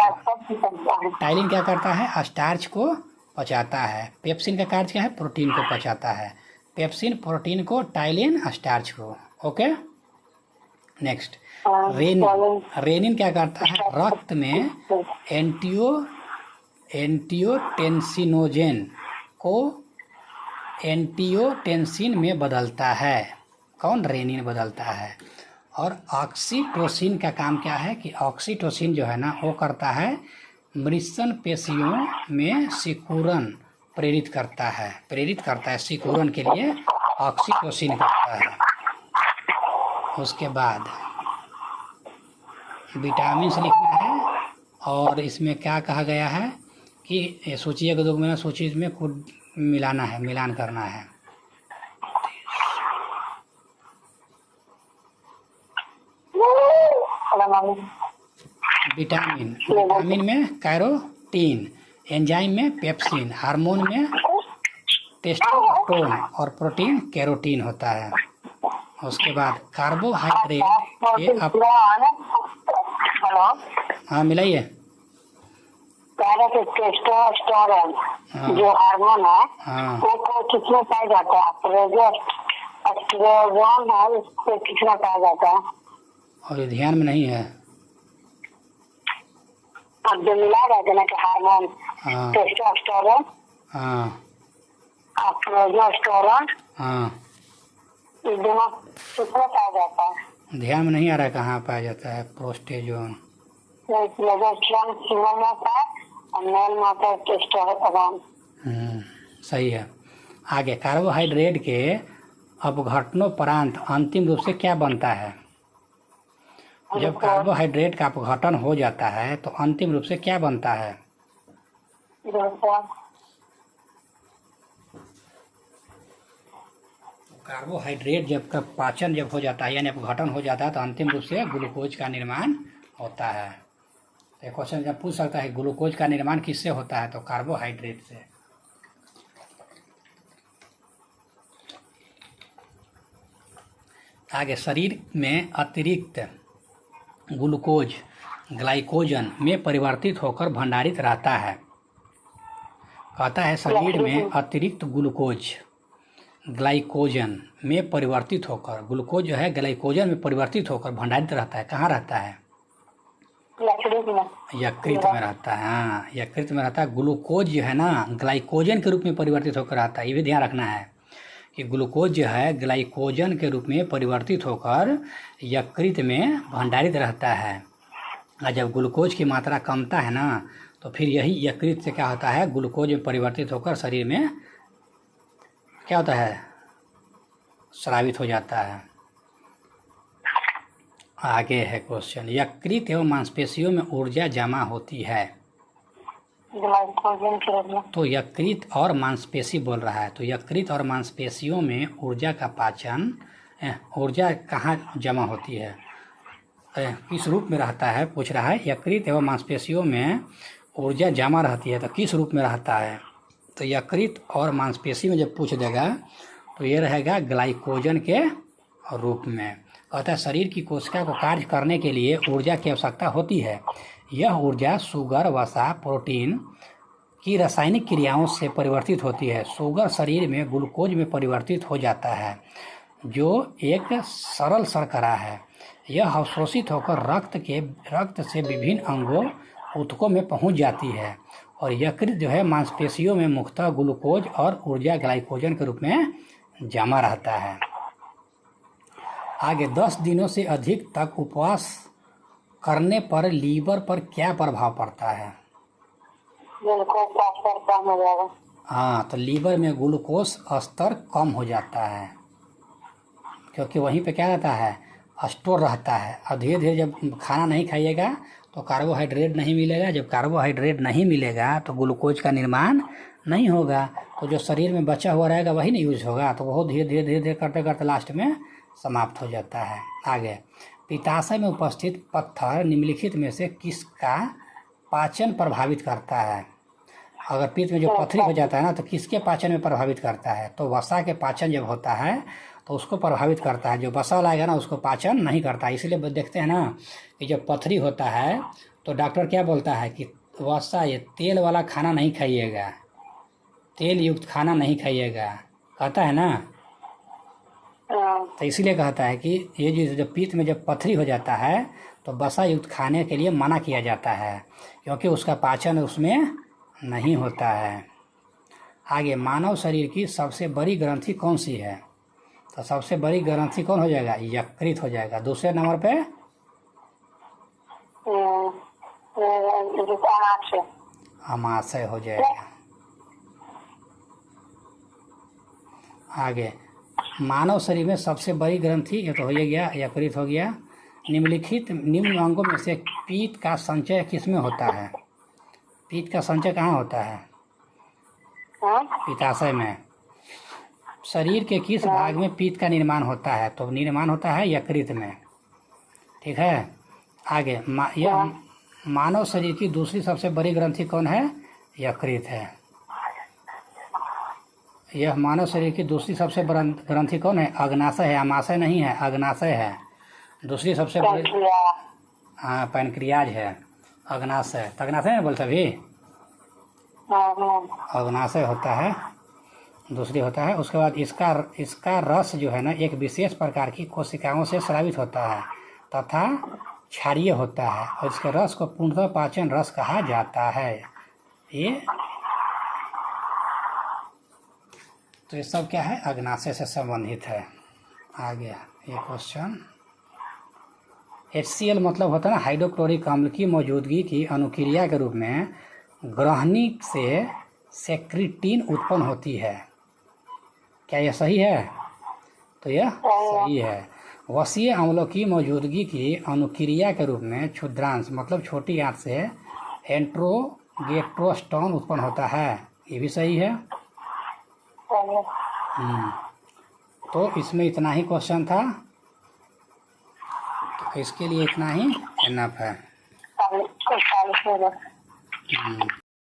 टाइलिन क्या करता है? स्टार्च को पचाता है। पेप्सिन का कार्य क्या है? प्रोटीन को पचाता है। पेप्सिन प्रोटीन को, टाइलिन स्टार्च को। ओके, नेक्स्ट रेनिन क्या करता है? रक्त में एंटियोटेंसिनोजेन को एंटियोटेंसिन में बदलता है। कौन? रेनिन बदलता है। और ऑक्सीटोसिन का काम क्या है कि ऑक्सीटोसिन जो है ना वो करता है मृषण पेशियों में सिकुड़न प्रेरित करता है सिकुड़न के लिए ऑक्सीटोसिन करता है। उसके बाद विटामिन से लिखना है, और इसमें क्या कहा गया है कि सूची के 2 महीना सूची में कुछ मिलाना है, मिलान करना है। विटामिन में कैरोटीन, एंजाइम में पेप्सिन, हार्मोन में टेस्टोस्टेरोन और प्रोटीन कैरोटीन होता है। उसके बाद कार्बोहाइड्रेट के हेलो, हाँ मिलाइए। टेस्टोस्टेरोन जो हार्मोन है वो किसमें पाया जाता है? एस्ट्रोजन है, उसको किसमें पाया जाता है? और ये ध्यान में नहीं है। अब जो मिला रहता है ना कि हार्मोन टेस्टोस्टेरोन, प्रोजेस्टेरोन, ये दोनों किसमें पाया जाता है? ध्यान में नहीं आ रहा है कहाँ पाया जाता है। प्रोस्टेजोन प्रोजेस्टेरोन फीमेल में होता है और मेल में होता है टेस्टोस्टेरोन। सही है। आगे कार्बोहाइड्रेट के अपघटनोपरांत अंतिम रूप से क्या बनता है? जब कार्बोहाइड्रेट का अपघटन हो जाता है तो अंतिम रूप से क्या बनता है? कार्बोहाइड्रेट जब का पाचन जब हो जाता है यानी अपघटन हो जाता है तो अंतिम रूप से ग्लूकोज का निर्माण होता है। एक क्वेश्चन जब पूछ सकता है ग्लूकोज का निर्माण किससे होता है, तो कार्बोहाइड्रेट से। आगे शरीर में अतिरिक्त ग्लूकोज ग्लाइकोजन में परिवर्तित होकर भंडारित रहता है। कहता है शरीर में अतिरिक्त ग्लूकोज ग्लाइकोजन में परिवर्तित होकर, ग्लूकोज जो है ग्लाइकोजन में परिवर्तित होकर भंडारित रहता है। कहाँ रहता है? यकृत में रहता है। हाँ, यकृत में रहता है। ग्लूकोज जो है ना ग्लाइकोजन के रूप में परिवर्तित होकर आता है, ये भी ध्यान रखना है कि ग्लूकोज जो है ग्लाइकोजन के रूप में परिवर्तित होकर यकृत में भंडारित रहता है। और जब ग्लूकोज की मात्रा कमता है ना तो फिर यही यकृत से क्या होता है, ग्लूकोज में परिवर्तित होकर शरीर में क्या होता है, स्रावित हो जाता है। आगे है क्वेश्चन, यकृत एवं मांसपेशियों में ऊर्जा जमा होती है। तो यकृत और मांसपेशी बोल रहा है, तो यकृत और मांसपेशियों में ऊर्जा का पाचन, ऊर्जा कहाँ जमा होती है, किस रूप में रहता है पूछ रहा है। यकृत एवं मांसपेशियों में ऊर्जा जमा रहती है तो किस रूप में रहता है, तो यकृत और मांसपेशी में जब पूछ देगा तो ये रहेगा ग्लाइकोजन के रूप में। कहता है शरीर की कोशिका को कार्य करने के लिए ऊर्जा की आवश्यकता होती है। यह ऊर्जा शुगर, वसा, प्रोटीन की रासायनिक क्रियाओं से परिवर्तित होती है। शुगर शरीर में ग्लूकोज में परिवर्तित हो जाता है जो एक सरल शर्करा है। यह अवशोषित होकर रक्त से विभिन्न अंगों ऊतकों में पहुंच जाती है और यकृत जो है मांसपेशियों में मुख्यतः ग्लूकोज और ऊर्जा ग्लाइकोजन के रूप में जमा रहता है। आगे 10 दिनों से अधिक तक उपवास करने पर लीवर पर क्या प्रभाव पड़ता है? हाँ, तो लीवर में ग्लूकोज स्तर कम हो जाता है क्योंकि वहीं पे क्या रहता है, स्टोर रहता है। और धीरे धीरे जब खाना नहीं खाइएगा तो कार्बोहाइड्रेट नहीं मिलेगा। जब कार्बोहाइड्रेट नहीं मिलेगा तो ग्लूकोज का निर्माण नहीं होगा, तो जो शरीर में बचा हुआ रहेगा वही नहीं यूज होगा, तो वो धीरे धीरे करते करते लास्ट में समाप्त हो जाता है। आगे पित्ताशय में उपस्थित पत्थर निम्नलिखित में से किसका पाचन प्रभावित करता है? अगर पित्त में जो पथरी हो जाता है ना, तो किसके पाचन में प्रभावित करता है? तो वसा के पाचन जब होता है तो उसको प्रभावित करता है। जो वसा वाला आएगा ना, उसको पाचन नहीं करता। इसलिए देखते हैं ना कि जब पथरी होता है तो डॉक्टर क्या बोलता है कि वसा, ये तेल वाला खाना नहीं खाइएगा, तेल युक्त खाना नहीं खाइएगा, कहता है ना। तो इसीलिए कहता है कि ये जो जब पित्त में जब पथरी हो जाता है तो वसा युक्त खाने के लिए मना किया जाता है, क्योंकि उसका पाचन उसमें नहीं होता है। आगे, मानव शरीर की सबसे बड़ी ग्रंथि कौन सी है? तो सबसे बड़ी ग्रंथि कौन हो जाएगा? यकृत हो जाएगा। दूसरे नंबर पे अमाशय हो जाएगा। आगे, मानव शरीर में सबसे बड़ी ग्रंथि, ये तो हो गया, यकृत हो गया। निम्नलिखित निम्न अंगों में से पित्त का संचय किसमें होता है? पित्त का संचय कहाँ होता है? पित्ताशय में। शरीर के किस भाग में पित्त का निर्माण होता है? तो निर्माण होता है यकृत में। ठीक है। आगे, यह मानव शरीर की दूसरी सबसे बड़ी ग्रंथि कौन है? यकृत है। यह मानव शरीर की दूसरी सबसे बड़ी ग्रंथि कौन है? अग्नाशय है, अमाशय नहीं है, अग्नाशय है। दूसरी सबसे बड़ी, हाँ, पैनक्रियाज है। अग्नाशय, अग्नाशय नहीं बोलते अभी, अग्नाशय होता है, दूसरी होता है। उसके बाद इसका रस जो है ना, एक विशेष प्रकार की कोशिकाओं से स्रावित होता है तथा क्षारीय होता है, और इसके रस को पूर्णतः पाचन रस कहा जाता है। ये सब क्या है? अग्नाशय से संबंधित है। आगे ये क्वेश्चन, HCl मतलब होता है ना, हाइड्रोक्लोरिक अम्ल की मौजूदगी की अनुक्रिया के रूप में ग्रहणी से सेक्रेटिन उत्पन्न होती है। क्या यह सही है? तो यह सही है। वसीय अम्लों की मौजूदगी की अनुक्रिया के रूप में क्षुद्रांश मतलब छोटी आंत से एंट्रोगेट्रोस्टोन उत्पन्न होता है। ये भी सही है। तो इसमें इतना ही क्वेश्चन था, तो इसके लिए इतना ही इनफ है।